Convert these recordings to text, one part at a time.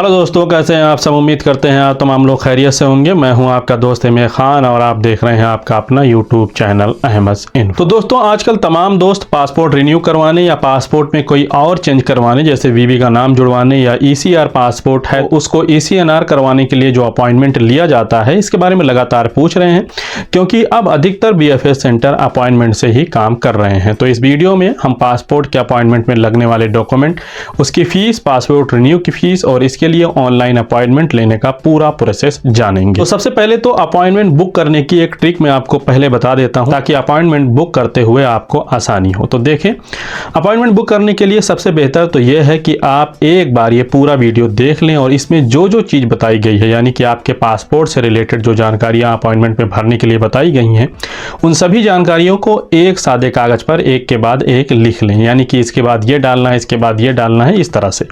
Hello दोस्तों, कैसे हैं आप सब। उम्मीद करते हैं आप तमाम लोग खैरियत से होंगे। मैं हूं आपका दोस्त इमरान खान और आप देख रहे हैं आपका अपना यूट्यूब चैनल अहमद इन्फो। तो दोस्तों, आजकल तमाम दोस्त पासपोर्ट रिन्यू करवाने या पासपोर्ट में कोई और चेंज करवाने, जैसे बीवी का नाम जुड़वाने या ECR पासपोर्ट है उसको ECNR करवाने के लिए जो अपॉइंटमेंट लिया जाता है, इसके बारे में लगातार पूछ रहे हैं, क्योंकि अब अधिकतर BFS सेंटर अपॉइंटमेंट से ही काम कर रहे हैं। तो इस वीडियो में हम पासपोर्ट के अपॉइंटमेंट में लगने वाले डॉक्यूमेंट, उसकी फीस, पासपोर्ट रिन्यू की फीस और इसके लिए ऑनलाइन अपॉइंटमेंट लेने का पूरा प्रोसेस जानेंगे। तो सबसे पहले तो अपॉइंटमेंट बुक करने की एक ट्रिक मैं आपको पहले बता देता हूं, ताकि अपॉइंटमेंट बुक करते हुए आपको आसानी हो। तो देखें, अपॉइंटमेंट बुक करने के लिए सबसे बेहतर तो यह है कि आप एक बार ये पूरा वीडियो देख लें और इसमें जो जो चीज़ बताई गई है, यानी कि आपके पासपोर्ट से रिलेटेड जो जानकारियाँ अपॉइंटमेंट में भरने के लिए बताई गई हैं, उन सभी जानकारियों को एक सादे कागज़ पर एक के बाद एक लिख लें। यानी कि इसके बाद ये डालना है, इसके बाद ये डालना है, इस तरह से।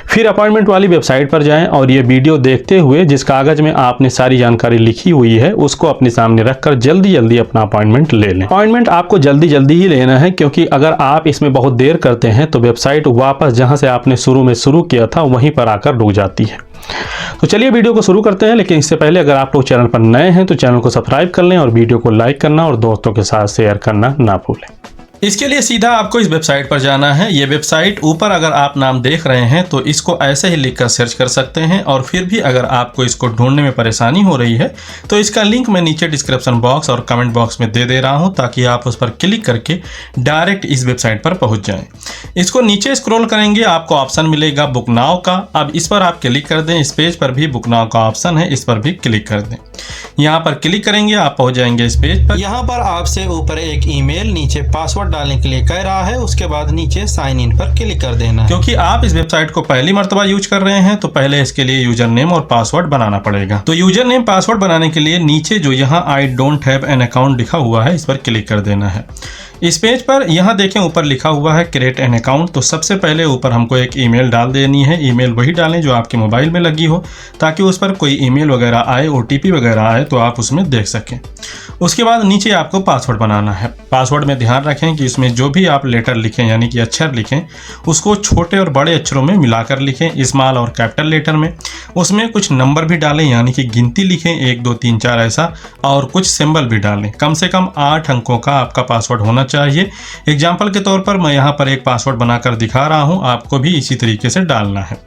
फिर अपॉइंटमेंट वाली वेबसाइट पर जाएं और ये वीडियो देखते हुए जिस कागज में आपने सारी जानकारी लिखी हुई है उसको अपने सामने रखकर जल्दी जल्दी अपना अपॉइंटमेंट ले लें। अपॉइंटमेंट आपको जल्दी जल्दी ही लेना है, क्योंकि अगर आप इसमें बहुत देर करते हैं तो वेबसाइट वापस जहां से आपने शुरू में शुरू किया था वहीं पर आकर रुक जाती है। तो चलिए वीडियो को शुरू करते हैं, लेकिन इससे पहले अगर आप लोग चैनल पर नए हैं तो चैनल को सब्सक्राइब कर लें और वीडियो को लाइक करना और दोस्तों के साथ शेयर करना ना भूलें। इसके लिए सीधा आपको इस वेबसाइट पर जाना है। ये वेबसाइट ऊपर अगर आप नाम देख रहे हैं तो इसको ऐसे ही लिखकर सर्च कर सकते हैं, और फिर भी अगर आपको इसको ढूंढने में परेशानी हो रही है तो इसका लिंक मैं नीचे डिस्क्रिप्शन बॉक्स और कमेंट बॉक्स में दे रहा हूं, ताकि आप उस पर क्लिक करके डायरेक्ट इस वेबसाइट पर पहुंच जाएं। इसको नीचे स्क्रॉल करेंगे, आपको ऑप्शन मिलेगा बुक नाउ का। अब इस पर आप क्लिक कर दें। इस पेज पर भी बुक नाउ का ऑप्शन है, इस पर भी क्लिक कर दें। यहाँ पर क्लिक करेंगे, आप पहुंच जाएंगे इस पेज पर। यहाँ पर आपसे ऊपर एक ईमेल, नीचे पासवर्ड डालने के लिए कह रहा है, उसके बाद नीचे साइन इन पर क्लिक कर देना है। क्योंकि आप इस वेबसाइट को पहली मर्तबा यूज कर रहे हैं तो पहले इसके लिए यूजर नेम और पासवर्ड बनाना पड़ेगा। तो यूजर नेम पासवर्ड बनाने के लिए नीचे जो यहाँ I don't have an account लिखा हुआ है, इस पर क्लिक कर देना है। इस पेज पर यहाँ देखें ऊपर लिखा हुआ है क्रिएट एन अकाउंट। तो सबसे पहले ऊपर हमको एक ईमेल डाल देनी है। ईमेल वही डालें जो आपके मोबाइल में लगी हो, ताकि उस पर कोई ईमेल वगैरह आए, OTP वगैरह आए तो आप उसमें देख सकें। उसके बाद नीचे आपको पासवर्ड बनाना है। पासवर्ड में ध्यान रखें कि इसमें जो भी आप लेटर लिखें, यानी कि अक्षर लिखें, उसको छोटे और बड़े अक्षरों में मिलाकर लिखें, स्मॉल और कैपिटल लेटर में। उसमें कुछ नंबर भी डालें, यानी कि गिनती लिखें 1 2 3 4 ऐसा, और कुछ सिंबल भी डालें। कम से कम 8 अंकों का आपका पासवर्ड होना चाहिए। एग्जाम्पल के तौर पर मैं यहाँ पर एक पासवर्ड बनाकर दिखा रहा हूँ, आपको भी इसी तरीके से डालना है।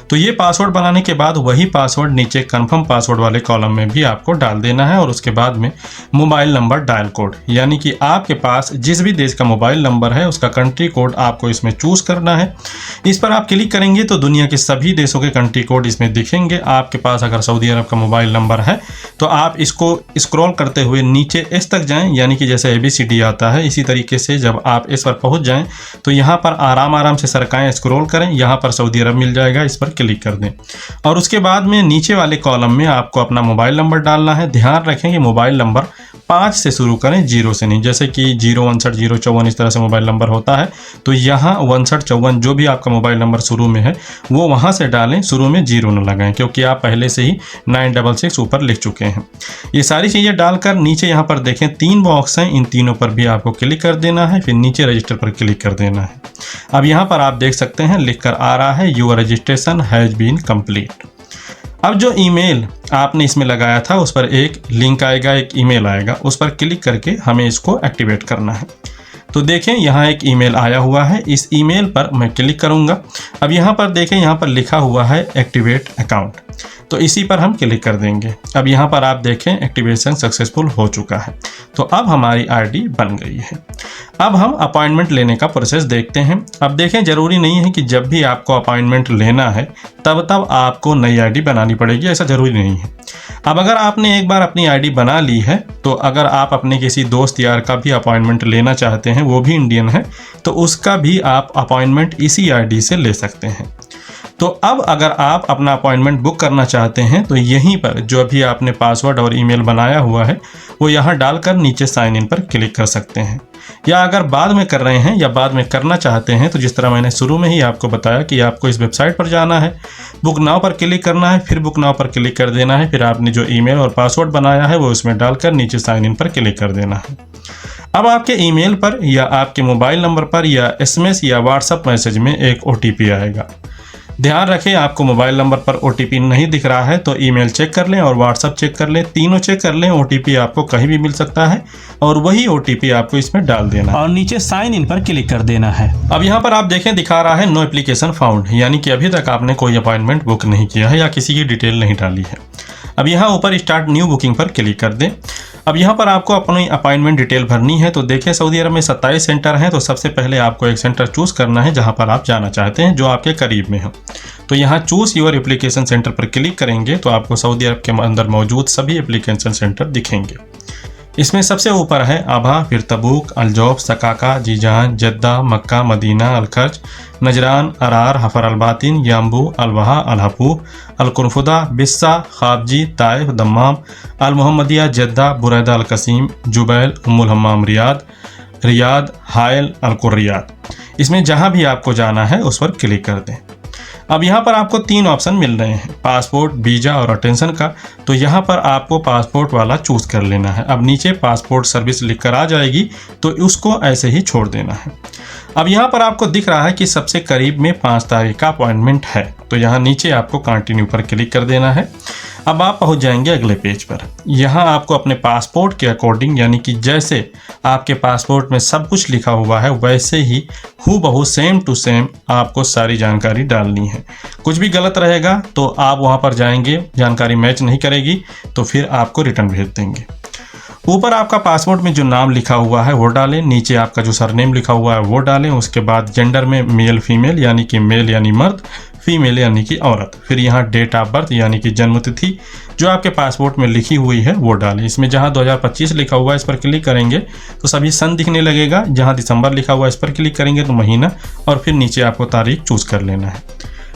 तो ये पासवर्ड बनाने के बाद वही पासवर्ड नीचे कंफर्म पासवर्ड वाले कॉलम में भी आपको डाल देना है, और उसके बाद में मोबाइल नंबर डायल कोड, यानी कि आपके पास जिस भी देश का मोबाइल नंबर है उसका कंट्री कोड आपको इसमें चूज करना है। इस पर आप क्लिक करेंगे तो दुनिया के सभी देशों के कंट्री कोड इसमें दिखेंगे। आपके पास अगर सऊदी अरब का मोबाइल नंबर है तो आप इसको स्क्रॉल करते हुए नीचे इस तक जाएं, यानी कि जैसे ABCD आता है, इसी तरीके से जब आप इस पर पहुंच जाएं तो यहाँ पर आराम से सरकाएं, स्क्रॉल करें, यहाँ पर सऊदी अरब मिल जाएगा, इस पर क्लिक कर दें। और उसके बाद में नीचे वाले कॉलम में आपको अपना मोबाइल नंबर डालना है। ध्यान रखें कि मोबाइल नंबर 5 से शुरू करें, 0 से नहीं। जैसे कि 061 054 इस तरह से मोबाइल नंबर होता है, तो यहाँ 61 54 जो भी आपका मोबाइल नंबर शुरू में है वो वहाँ से डालें, शुरू में 0 न लगाएं, क्योंकि आप पहले से ही 966 ऊपर लिख चुके हैं। ये सारी चीज़ें डालकर नीचे यहाँ पर देखें 3 बॉक्स हैं, इन तीनों पर भी आपको क्लिक कर देना है। फिर नीचे रजिस्टर पर क्लिक कर देना है। अब यहाँ पर आप देख सकते हैं लिख कर आ रहा है your registration has been complete. अब जो ईमेल आपने इसमें लगाया था उस पर एक लिंक आएगा, एक ईमेल आएगा, उस पर क्लिक करके हमें इसको एक्टिवेट करना है। तो देखें यहाँ एक ईमेल आया हुआ है, इस ईमेल पर मैं क्लिक करूँगा। अब यहाँ पर देखें, यहाँ पर लिखा हुआ है एक्टिवेट अकाउंट, तो इसी पर हम क्लिक कर देंगे। अब यहाँ पर आप देखें एक्टिवेशन सक्सेसफुल हो चुका है। तो अब हमारी ID बन गई है। अब हम अपॉइंटमेंट लेने का प्रोसेस देखते हैं। अब देखें, ज़रूरी नहीं है कि जब भी आपको अपॉइंटमेंट लेना है तब आपको नई ID बनानी पड़ेगी, ऐसा ज़रूरी नहीं है। अब अगर आपने एक बार अपनी ID बना ली है तो अगर आप अपने किसी दोस्त यार का भी अपॉइंटमेंट लेना चाहते हैं, वो भी इंडियन है, तो उसका भी आप अपॉइंटमेंट इसी ID से ले सकते हैं। तो अब अगर आप अपना अपॉइंटमेंट बुक करना चाहते हैं तो यहीं पर जो अभी आपने पासवर्ड और ईमेल बनाया हुआ है वो यहाँ डालकर नीचे साइन इन पर क्लिक कर सकते हैं। या अगर बाद में कर रहे हैं या बाद में करना चाहते हैं तो जिस तरह मैंने शुरू में ही आपको बताया कि आपको इस वेबसाइट पर जाना है, बुक नाउ पर क्लिक करना है, फिर बुक नाउ पर क्लिक कर देना है, फिर आपने जो ईमेल और पासवर्ड बनाया है वो उसमें डालकर नीचे साइन इन पर क्लिक कर देना है। अब आपके ईमेल पर या आपके मोबाइल नंबर पर या SMS या WhatsApp मैसेज में एक OTP आएगा। ध्यान रखें, आपको मोबाइल नंबर पर OTP नहीं दिख रहा है तो ईमेल चेक कर लें और व्हाट्सएप चेक कर लें, तीनों चेक कर लें। OTP आपको कहीं भी मिल सकता है और वही OTP आपको इसमें डाल देना और नीचे साइन इन पर क्लिक कर देना है। अब यहाँ पर आप देखें दिखा रहा है नो एप्लीकेशन फाउंड, यानी कि अभी तक आपने कोई अपॉइंटमेंट बुक नहीं किया है या किसी की डिटेल नहीं डाली है। अब यहाँ ऊपर स्टार्ट न्यू बुकिंग पर क्लिक कर दें। अब यहाँ पर आपको अपनी अपॉइंटमेंट डिटेल भरनी है। तो देखें सऊदी अरब में 27 सेंटर हैं, तो सबसे पहले आपको एक सेंटर चूज़ करना है जहाँ पर आप जाना चाहते हैं, जो आपके करीब में हो। तो यहाँ चूज़ योर एप्लीकेशन सेंटर पर क्लिक करेंगे तो आपको सऊदी अरब के अंदर मौजूद सभी एप्लीकेशन सेंटर दिखेंगे। इसमें सबसे ऊपर है आभा, फिर Tabuk, Al Jouf, Sakaka, Jizan, Jeddah, Mecca, Medina, Al Kharj, Najran, Arar, Hafar Al Batin, Yanbu, अलवहा, अलहफू, अलकुरफुदा, Bisha, Khafji, Taif, Dammam, Al Muhammadiyah, Jeddah, Buraidah, Al Qassim, Jubail, उम्मुल हम्माम, रियाद, हायल, अलकुर्रियात। इसमें जहाँ भी आपको जाना है उस पर क्लिक कर दें। अब यहाँ पर आपको 3 ऑप्शन मिल रहे हैं, पासपोर्ट, वीज़ा और अटेंशन का। तो यहाँ पर आपको पासपोर्ट वाला चूज़ कर लेना है। अब नीचे पासपोर्ट सर्विस लिखकर आ जाएगी तो उसको ऐसे ही छोड़ देना है। अब यहाँ पर आपको दिख रहा है कि सबसे करीब में 5 तारीख का अपॉइंटमेंट है, तो यहाँ नीचे आपको कंटिन्यू पर क्लिक कर देना है। अब आप पहुँच जाएंगे अगले पेज पर। यहाँ आपको अपने पासपोर्ट के अकॉर्डिंग, यानी कि जैसे आपके पासपोर्ट में सब कुछ लिखा हुआ है वैसे ही हूबहू सेम टू सेम आपको सारी जानकारी डालनी है। कुछ भी गलत रहेगा तो आप वहाँ पर जाएंगे, जानकारी मैच नहीं करेगी तो फिर आपको रिटर्न भेज देंगे। ऊपर आपका पासपोर्ट में जो नाम लिखा हुआ है वो डालें, नीचे आपका जो सरनेम लिखा हुआ है वो डालें। उसके बाद जेंडर में मेल फीमेल, यानी कि मेल यानी मर्द, फीमेल यानी कि औरत। फिर यहाँ डेट ऑफ बर्थ यानी कि जन्म तिथि जो आपके पासपोर्ट में लिखी हुई है वो डालें। इसमें जहाँ 2025 लिखा हुआ है इस पर क्लिक करेंगे तो सभी सन दिखने लगेगा। जहाँ दिसंबर लिखा हुआ है इस पर क्लिक करेंगे तो महीना, और फिर नीचे आपको तारीख चूज़ कर लेना है।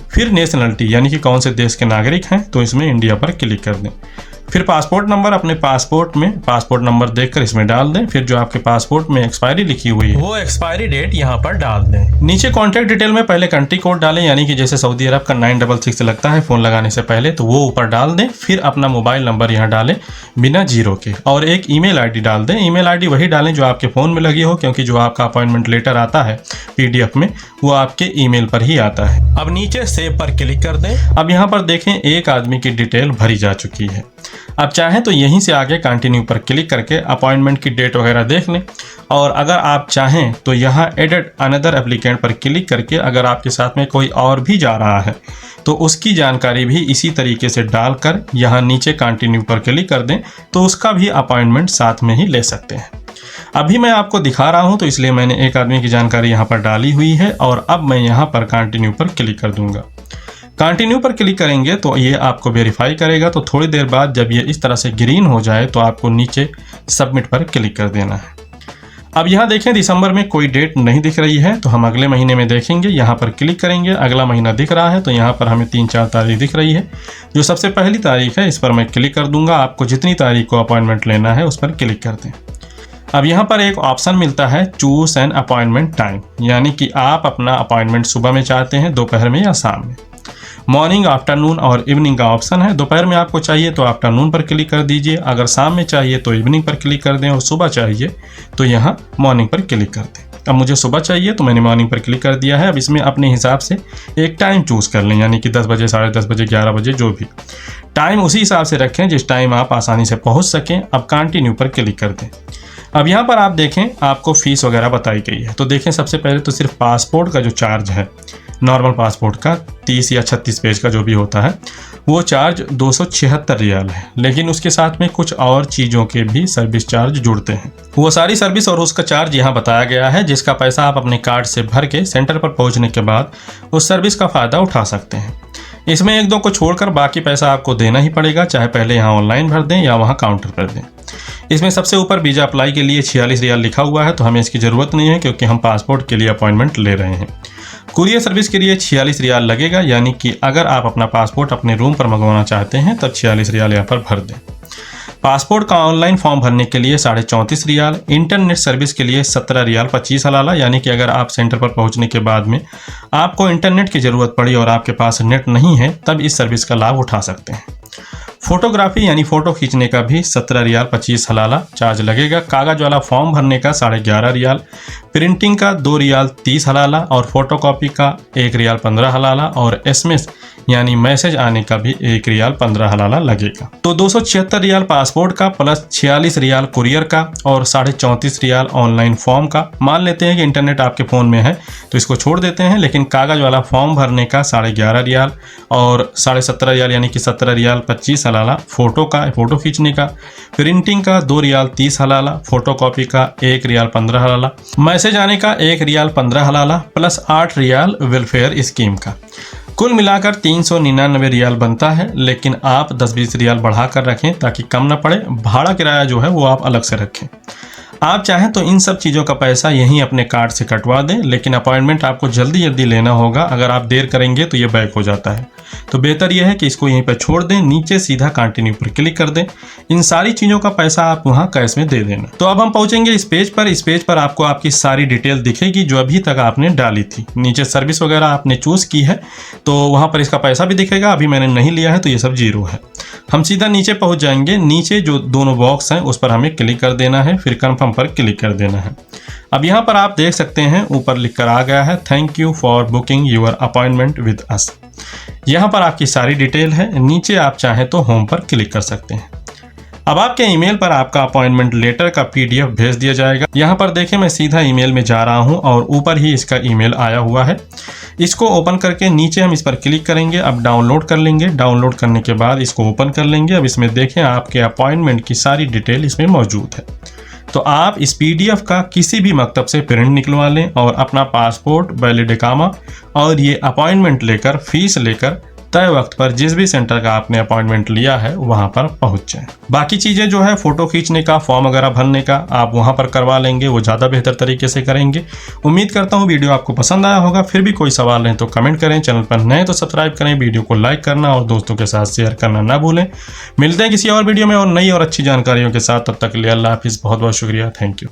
फिर नेशनलिटी यानी कि कौन से देश के नागरिक हैं, तो इसमें इंडिया पर क्लिक कर दें। फिर पासपोर्ट नंबर अपने पासपोर्ट में पासपोर्ट नंबर देखकर इसमें डाल दें। फिर जो आपके पासपोर्ट में एक्सपायरी लिखी हुई है वो एक्सपायरी डेट यहाँ पर डाल दें। नीचे कॉन्टैक्ट डिटेल में पहले कंट्री कोड डालें, यानी कि जैसे सऊदी अरब का 966 लगता है फ़ोन लगाने से पहले, तो वो ऊपर डाल दें। फिर अपना मोबाइल नंबर यहाँ डालें बिना जीरो के, और एक ईमेल ID डाल दें। ईमेल ID वही डालें जो आपके फ़ोन में लगी हो, क्योंकि जो आपका अपॉइंटमेंट लेटर आता है PDF में वो आपके ईमेल पर ही आता है। अब नीचे सेव पर क्लिक कर दें। अब यहाँ पर देखें एक आदमी की डिटेल भरी जा चुकी है। अब चाहें तो यहीं से आगे कंटिन्यू पर क्लिक करके अपॉइंटमेंट की डेट वगैरह देख लें, और अगर आप चाहें तो यहाँ एडेड अनदर एप्लीकेंट पर क्लिक करके अगर आपके साथ में कोई और भी जा रहा है तो उसकी जानकारी भी इसी तरीके से डालकर यहाँ नीचे कंटिन्यू पर क्लिक कर दें, तो उसका भी अपॉइंटमेंट साथ में ही ले सकते हैं। अभी मैं आपको दिखा रहा हूँ तो इसलिए मैंने एक आदमी की जानकारी यहाँ पर डाली हुई है, और अब मैं यहाँ पर कंटिन्यू पर क्लिक कर दूंगा। कंटिन्यू पर क्लिक करेंगे तो ये आपको वेरीफाई करेगा। तो थोड़ी देर बाद जब ये इस तरह से ग्रीन हो जाए तो आपको नीचे सबमिट पर क्लिक कर देना है। अब यहाँ देखें दिसंबर में कोई डेट नहीं दिख रही है, तो हम अगले महीने में देखेंगे। यहाँ पर क्लिक करेंगे, अगला महीना दिख रहा है तो यहाँ पर हमें 3-4 तारीख दिख रही है। जो सबसे पहली तारीख है इस पर मैं क्लिक कर दूंगा। आपको जितनी तारीख को अपॉइंटमेंट लेना है उस पर क्लिक कर दें। अब यहाँ पर एक ऑप्शन मिलता है चूज एन अपॉइंटमेंट टाइम, यानी कि आप अपना अपॉइंटमेंट सुबह में चाहते हैं, दोपहर में या शाम में। मॉर्निंग, आफ्टरनून और इवनिंग का ऑप्शन है। दोपहर में आपको चाहिए तो आफ्टरनून पर क्लिक कर दीजिए, अगर शाम में चाहिए तो इवनिंग पर क्लिक कर दें, और सुबह चाहिए तो यहाँ मॉर्निंग पर क्लिक कर दें। अब मुझे सुबह चाहिए तो मैंने मॉर्निंग पर क्लिक कर दिया है। अब इसमें अपने हिसाब से एक टाइम चूज़ कर लें, यानी कि 10 बजे, 10:30 बजे, 11 बजे, जो भी टाइम उसी हिसाब से रखें जिस टाइम आप आसानी से पहुँच सकें। अब कंटिन्यू पर क्लिक कर दें। अब यहाँ पर आप देखें आपको फ़ीस वगैरह बताई गई है। तो देखें सबसे पहले तो सिर्फ पासपोर्ट का जो चार्ज है, नॉर्मल पासपोर्ट का 30 या 36 पेज का जो भी होता है, वो चार्ज 276 रियाल है। लेकिन उसके साथ में कुछ और चीज़ों के भी सर्विस चार्ज जुड़ते हैं। वो सारी सर्विस और उसका चार्ज यहाँ बताया गया है, जिसका पैसा आप अपने कार्ड से भर के सेंटर पर पहुँचने के बाद उस सर्विस का फ़ायदा उठा सकते हैं। इसमें 1-2 को छोड़कर बाकी पैसा आपको देना ही पड़ेगा, चाहे पहले यहाँ ऑनलाइन भर दें या वहाँ काउंटर पर दें। इसमें सबसे ऊपर वीज़ा अप्लाई के लिए 46 रियाल लिखा हुआ है, तो हमें इसकी ज़रूरत नहीं है क्योंकि हम पासपोर्ट के लिए अपॉइंटमेंट ले रहे हैं। कुरियर सर्विस के लिए 46 रियाल लगेगा, यानी कि अगर आप अपना पासपोर्ट अपने रूम पर मंगवाना चाहते हैं तब 46 रियाल यहाँ पर भर दें। पासपोर्ट का ऑनलाइन फॉर्म भरने के लिए 34.5 रियाल। इंटरनेट सर्विस के लिए 17 रियाल 25 हलाला, यानी कि अगर आप सेंटर पर पहुंचने के बाद में आपको इंटरनेट की ज़रूरत पड़ी और आपके पास नेट नहीं है तब इस सर्विस का लाभ उठा सकते हैं। फोटोग्राफी यानी फ़ोटो खींचने का भी 17 रियाल 25 हलाला चार्ज लगेगा। कागज़ वाला फॉर्म भरने का 11.5 रियाल। प्रिंटिंग का 2 रियाल 30 हलाला और फोटोकॉपी का 1 रियाल 15 हलाला और एसएमएस यानी मैसेज आने का भी 1 रियाल 15 हलाला लगेगा। तो 276 रियाल पासपोर्ट का प्लस 46 रियाल कुरियर का और 34.5 रियाल ऑनलाइन फॉर्म का। मान लेते हैं कि इंटरनेट आपके फ़ोन में है तो इसको छोड़ देते हैं, लेकिन कागज़ वाला फॉर्म भरने का 11.5 रियाल और 17.5 रियाल यानी कि 17 रियाल 25 हलाला, फ़ोटो खींचने का, प्रिंटिंग का 2 रियाल 30 हलाला, फोटोकॉपी का 1 रियाल 15 हलाला, मैसेज आने का 1 riyal 15 halala plus 8 riyal welfare scheme का। कुल मिलाकर 399 रियाल बनता है, लेकिन आप 10-20 रियाल बढ़ा कर रखें ताकि कम ना पड़े। भाड़ा किराया जो है वो आप अलग से रखें। आप चाहें तो इन सब चीज़ों का पैसा यहीं अपने कार्ड से कटवा दें, लेकिन अपॉइंटमेंट आपको जल्दी लेना होगा। अगर आप देर करेंगे तो ये बैक हो जाता है, तो बेहतर यह है कि इसको यहीं पर छोड़ दें, नीचे सीधा कंटिन्यू पर क्लिक कर दें। इन सारी चीज़ों का पैसा आप वहाँ कैश में दे देना। तो अब हम पहुँचेंगे इस पेज पर। इस पेज पर आपको आपकी सारी डिटेल दिखेगी जो अभी तक आपने डाली थी। नीचे सर्विस वगैरह आपने चूज़ की है तो वहाँ पर इसका पैसा भी दिखेगा। अभी मैंने नहीं लिया है तो ये सब 0 है। हम सीधा नीचे पहुँच जाएंगे। नीचे जो दोनों बॉक्स हैं उस पर हमें क्लिक कर देना है, फिर कन्फर्म पर क्लिक कर देना है। अब यहाँ पर आप देख सकते हैं ऊपर लिखकर आ गया है thank you for booking your appointment with us. यहाँ पर आपकी सारी डिटेल है। नीचे आप चाहें तो होम पर क्लिक कर सकते हैं। अब आपके ईमेल पर आपका अपॉइंटमेंट लेटर का PDF भेज दिया जाएगा। यहाँ पर देखें मैं सीधा ईमेल में जा रहा हूँ और ऊपर ही इसका ईमेल आया हुआ है। इसको ओपन करके नीचे हम इस पर क्लिक करेंगे। अब डाउनलोड कर लेंगे। डाउनलोड करने के बाद इसको ओपन कर लेंगे। अब इसमें देखें आपके अपॉइंटमेंट की सारी डिटेल इसमें मौजूद है। तो आप इस PDF का किसी भी मकतब से प्रिंट निकलवा लें और अपना पासपोर्ट, वैलिड इकामा और ये अपॉइंटमेंट लेकर, फीस लेकर तय वक्त पर जिस भी सेंटर का आपने अपॉइंटमेंट लिया है वहां पर पहुंच जाएं। बाकी चीज़ें जो है फ़ोटो खींचने का, फॉर्म वगैरह भरने का आप वहां पर करवा लेंगे, वो ज़्यादा बेहतर तरीके से करेंगे। उम्मीद करता हूं वीडियो आपको पसंद आया होगा। फिर भी कोई सवाल है तो कमेंट करें। चैनल पर नए तो सब्सक्राइब करें, वीडियो को लाइक करना और दोस्तों के साथ शेयर करना ना भूलें। मिलते हैं किसी और वीडियो में और नई और अच्छी जानकारियों के साथ। तब तक के लिए अल्लाह हाफिज़। बहुत बहुत शुक्रिया। Thank you.